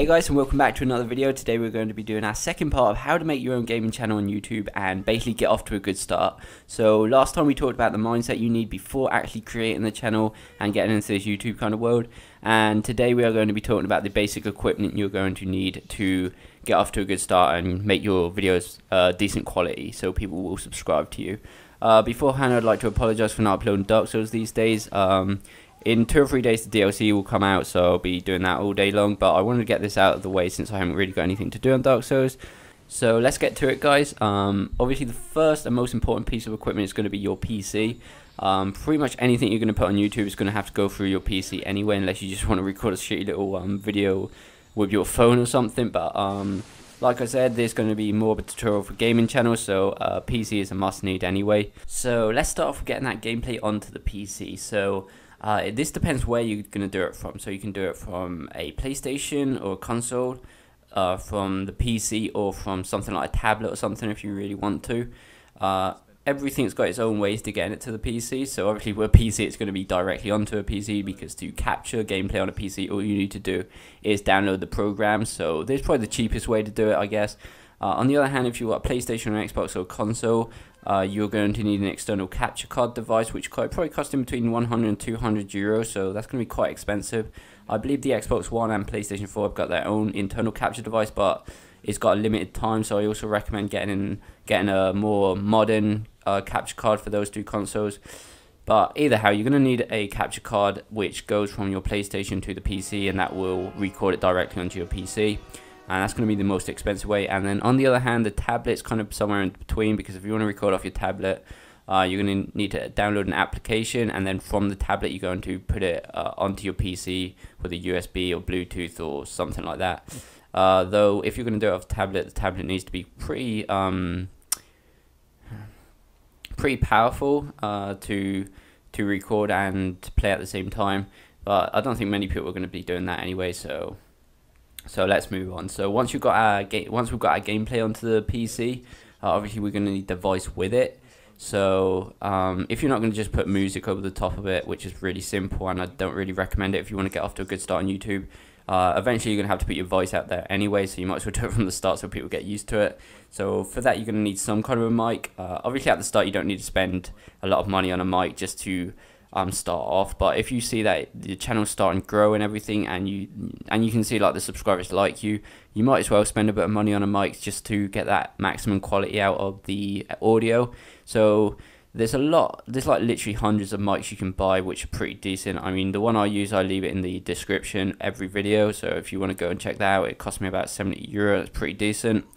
Hey guys, and welcome back to another video. Today we're going to be doing our second part of how to make your own gaming channel on YouTube and basically get off to a good start. So last time we talked about the mindset you need before actually creating the channel and getting into this YouTube kind of world, and today we are going to be talking about the basic equipment you're going to need to get off to a good start and make your videos decent quality so people will subscribe to you. Beforehand, I'd like to apologize for not uploading Dark Souls these days. In 2 or 3 days the DLC will come out, so I'll be doing that all day long, but I wanted to get this out of the way since I haven't really got anything to do on Dark Souls. So let's get to it, guys. Obviously the first and most important piece of equipment is going to be your PC. Pretty much anything you're going to put on YouTube is going to have to go through your PC anyway, unless you just want to record a shitty little video with your phone or something. But like I said, there's going to be more of a tutorial for gaming channels, so PC is a must need anyway. So let's start off with getting that gameplay onto the PC. So this depends where you're going to do it from. So you can do it from a PlayStation or a console, from the PC, or from something like a tablet or something if you really want to. Everything's got its own ways to get it to the PC. So obviously with a PC it's going to be directly onto a PC, because to capture gameplay on a PC all you need to do is download the program. So this is probably the cheapest way to do it, I guess. On the other hand, if you've got a PlayStation or Xbox or a console, you're going to need an external capture card device, which probably costs in between 100 and 200 euros, so that's going to be quite expensive. I believe the Xbox One and PlayStation 4 have got their own internal capture device, but it's got a limited time, so I also recommend getting a more modern capture card for those two consoles. But either how, you're going to need a capture card which goes from your PlayStation to the PC, and that will record it directly onto your PC. And that's going to be the most expensive way. And then on the other hand, the tablet's kind of somewhere in between, because if you want to record off your tablet, you're going to need to download an application, and then from the tablet you're going to put it onto your PC with a USB or Bluetooth or something like that. Though if you're going to do it off the tablet needs to be pretty powerful to record and play at the same time. But I don't think many people are going to be doing that anyway, so let's move on. So once we've got our gameplay onto the PC, obviously we're going to need the voice with it. So if you're not going to just put music over the top of it, which is really simple, and I don't really recommend it if you want to get off to a good start on YouTube, eventually you're going to have to put your voice out there anyway, so you might as well do it from the start so people get used to it. So for that you're going to need some kind of a mic. Obviously at the start you don't need to spend a lot of money on a mic just to start off, but if you see that the channel's starting to grow and everything, and you can see like the subscribers like you might as well spend a bit of money on a mic just to get that maximum quality out of the audio. So there's like literally hundreds of mics you can buy which are pretty decent. I mean, the one I use, I leave it in the description every video, so if you want to go and check that out, it cost me about 70 euro. It's pretty decent.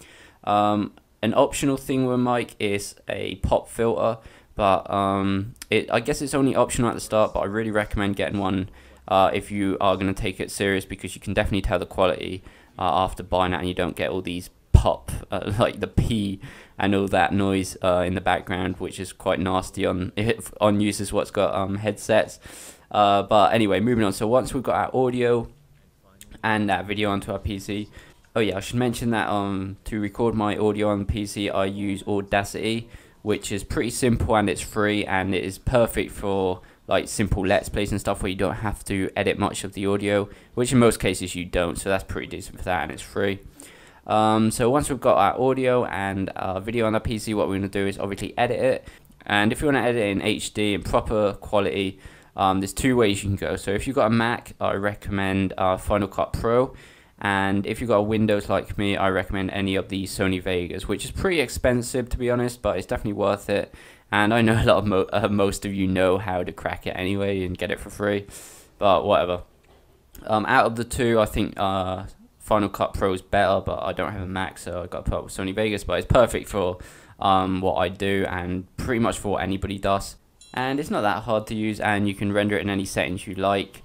An optional thing with a mic is a pop filter, but I guess it's only optional at the start, but I really recommend getting one if you are going to take it serious, because you can definitely tell the quality after buying it, and you don't get all these pop like the P and all that noise in the background, which is quite nasty on users what's got headsets. But anyway, moving on. So once we've got our audio and that video onto our PC, oh yeah, I should mention that to record my audio on the PC I use Audacity, which is pretty simple and it's free, and it is perfect for like simple let's plays and stuff where you don't have to edit much of the audio, which in most cases you don't, so that's pretty decent for that, and it's free. So once we've got our audio and our video on the PC, what we're going to do is obviously edit it. And if you want to edit it in HD in proper quality, there's 2 ways you can go. So if you've got a Mac, I recommend Final Cut Pro. And if you've got a Windows like me, I recommend any of the Sony Vegas, which is pretty expensive to be honest, but it's definitely worth it. And I know a lot of most of you know how to crack it anyway and get it for free, but whatever. Out of the 2, I think Final Cut Pro is better, but I don't have a Mac, so I got to put up with Sony Vegas. But it's perfect for what I do, and pretty much for what anybody does. And it's not that hard to use, and you can render it in any settings you like.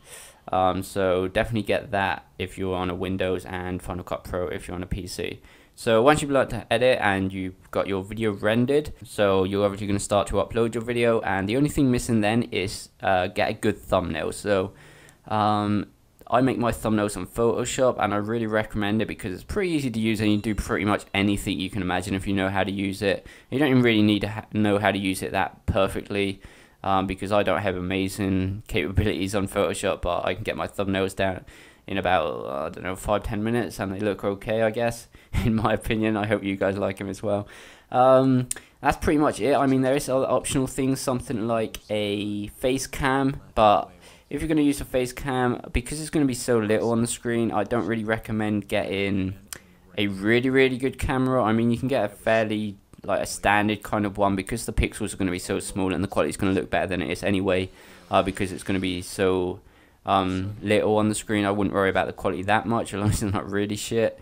So definitely get that if you're on a Windows, and Final Cut Pro if you're on a PC. So once you've learned to edit and you've got your video rendered, so you're obviously going to start to upload your video, and the only thing missing then is get a good thumbnail. So I make my thumbnails on Photoshop, and I really recommend it because it's pretty easy to use, and you do pretty much anything you can imagine if you know how to use it. You don't even really need to know how to use it that perfectly. because I don't have amazing capabilities on Photoshop, but I can get my thumbnails down in about, I don't know, 5-10 minutes, and they look okay, I guess, in my opinion. I hope you guys like them as well. That's pretty much it. I mean, there is other optional things, something like a face cam, but if you're going to use a face cam, because it's going to be so little on the screen, I don't really recommend getting a really good camera. I mean, you can get a fairly, like a standard kind of one, because the pixels are going to be so small and the quality is going to look better than it is anyway, because it's going to be so little on the screen. I wouldn't worry about the quality that much, as long as it's not really shit.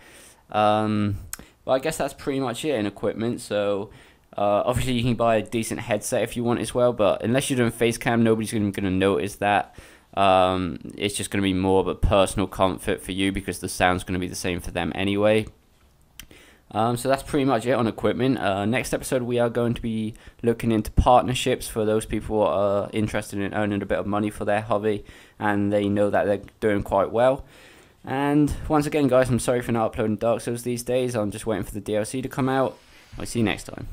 But I guess that's pretty much it in equipment. So obviously you can buy a decent headset if you want as well, but unless you're doing face cam, nobody's going to notice that. It's just going to be more of a personal comfort for you, because the sound's going to be the same for them anyway. So that's pretty much it on equipment. Next episode we are going to be looking into partnerships for those people who are interested in earning a bit of money for their hobby and they know that they're doing quite well. And once again guys, I'm sorry for not uploading Dark Souls these days. I'm just waiting for the DLC to come out. I'll see you next time.